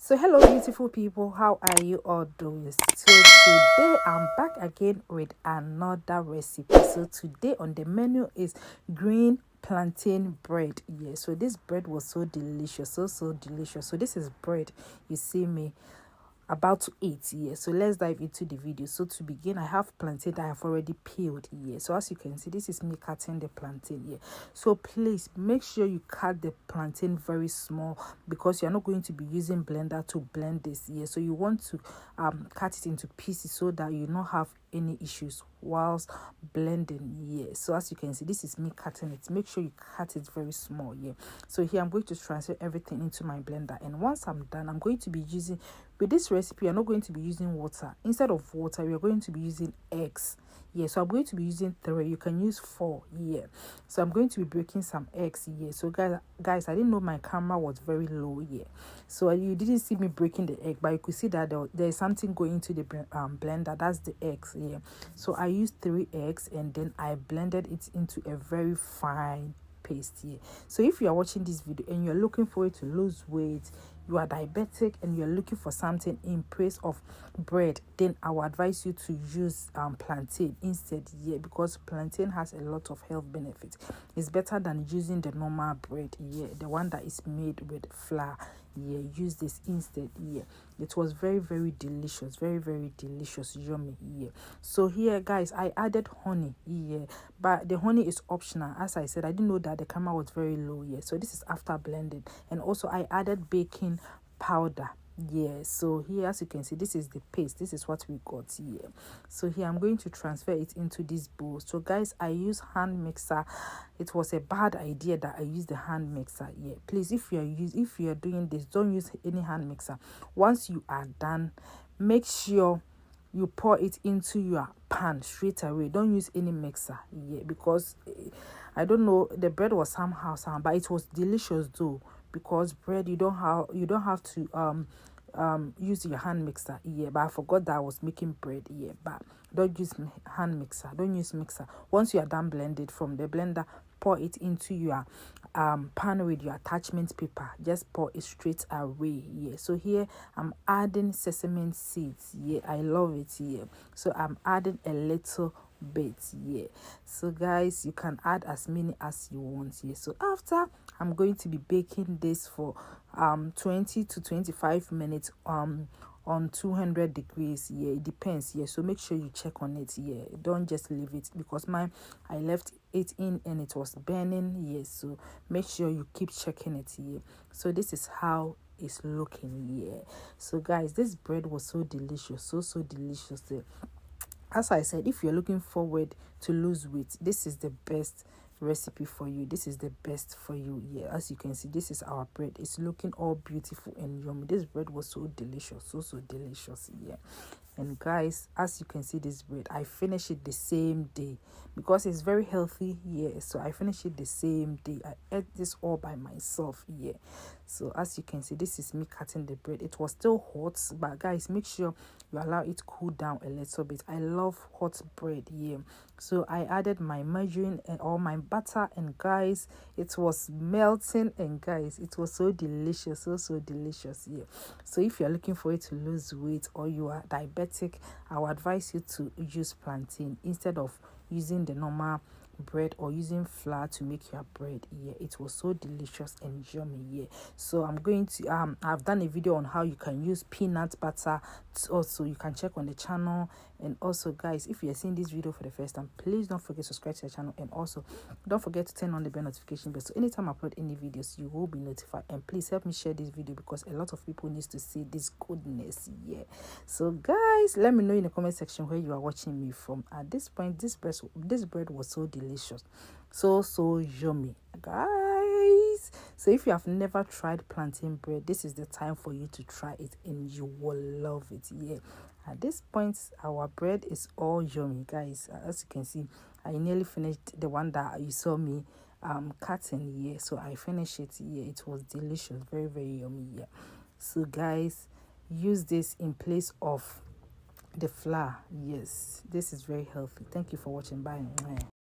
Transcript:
So hello beautiful people, how are you all doing? So today I'm back again with another recipe. So today on the menu is green plantain bread. Yeah, so this bread was so delicious, so delicious. So this is bread, you see me about to eat. Yeah, so let's dive into the video. So to begin, I have plantain that I have already peeled. Yeah, so as you can see, this is me cutting the plantain. Yeah, so please make sure you cut the plantain very small because you're not going to be using blender to blend this. Yeah, so you want to cut it into pieces so that you not have any issues whilst blending. Yeah, so as you can see, this is me cutting it. Make sure you cut it very small. Yeah, so here I'm going to transfer everything into my blender, and once I'm done, I'm going to be using, with this recipe you're not going to be using water. Instead of water, we are going to be using eggs. Yeah, so I'm going to be using 3. You can use 4. Yeah, so I'm going to be breaking some eggs. Yeah, so guys, I didn't know my camera was very low. Yeah, so you didn't see me breaking the egg, but you could see that there is something going into the blender. That's the eggs. Yeah, so I used 3 eggs and then I blended it into a very fine paste. Here, so if you are watching this video and you're looking for it to lose weight, you are diabetic and you're looking for something in place of bread, then I will advise you to use plantain instead. Yeah, because plantain has a lot of health benefits. It's better than using the normal bread. Yeah, the one that is made with flour. Yeah, use this instead. Yeah, it was very delicious, very delicious, yummy. Yeah, so here guys, I added honey. Yeah, but the honey is optional. As I said, I didn't know that the camera was very low. Yeah, so this is after blending, and also I added baking powder. Yeah, so here as you can see, this is the paste. This is what we got here. So here I'm going to transfer it into this bowl. So guys, I use hand mixer. It was a bad idea that I used the hand mixer. Yeah, please, if you are doing this, don't use any hand mixer. Once you are done, make sure you pour it into your pan straight away. Don't use any mixer. Yeah, because I don't know, the bread was somehow, but it was delicious though, because bread you don't have to use your hand mixer. Yeah, but I forgot that I was making bread. Yeah, but don't use hand mixer, don't use mixer. Once you are done blended from the blender, pour it into your pan with your attachment paper. Just pour it straight away. Yeah, so here I'm adding sesame seeds. Yeah, I love it. Yeah, so I'm adding a little bit. Yeah, so guys, you can add as many as you want. Yeah, so after, I'm going to be baking this for 20 to 25 minutes on 200 degrees. Yeah, it depends. Yeah, so make sure you check on it. Yeah, don't just leave it, because I left it in and it was burning. Yeah, so make sure you keep checking it. Yeah, so this is how it's looking. Yeah, so guys, this bread was so delicious, so delicious. As I said, if you're looking forward to lose weight, this is the best recipe for you. This is the best for you. Yeah, as you can see, this is our bread. It's looking all beautiful and yummy. This bread was so delicious, so delicious. Yeah, and guys, as you can see, this bread, I finished it the same day because it's very healthy. Yeah, so I finished it the same day. I ate this all by myself. Yeah, so as you can see, this is me cutting the bread. It was still hot, but guys, make sure you allow it cool down a little bit. I love hot bread. Yeah, so I added my margarine and all my butter, and guys, it was melting, and guys, it was so delicious, so delicious. Yeah, so if you're looking for it to lose weight or you are diabetic, I would advise you to use plantain instead of using the normal bread or using flour to make your bread. Yeah, it was so delicious and yummy. Yeah, so I'm going to I've done a video on how you can use peanut butter. Also, you can check on the channel. And also guys, if you are seeing this video for the first time, please don't forget to subscribe to the channel, and also don't forget to turn on the bell notification bell, so anytime I upload any videos, you will be notified. And please help me share this video because a lot of people needs to see this goodness. Yeah, so guys, let me know in the comment section where you are watching me from. At this point, this bread was so delicious, so yummy, guys. So if you have never tried plantain bread, this is the time for you to try it and you will love it. Yeah, at this point, our bread is all yummy, guys. As you can see, I nearly finished the one that you saw me cutting. Yeah, so I finished it. Yeah, it was delicious, very yummy. Yeah, so guys, use this in place of the flour. Yes, this is very healthy. Thank you for watching. Bye.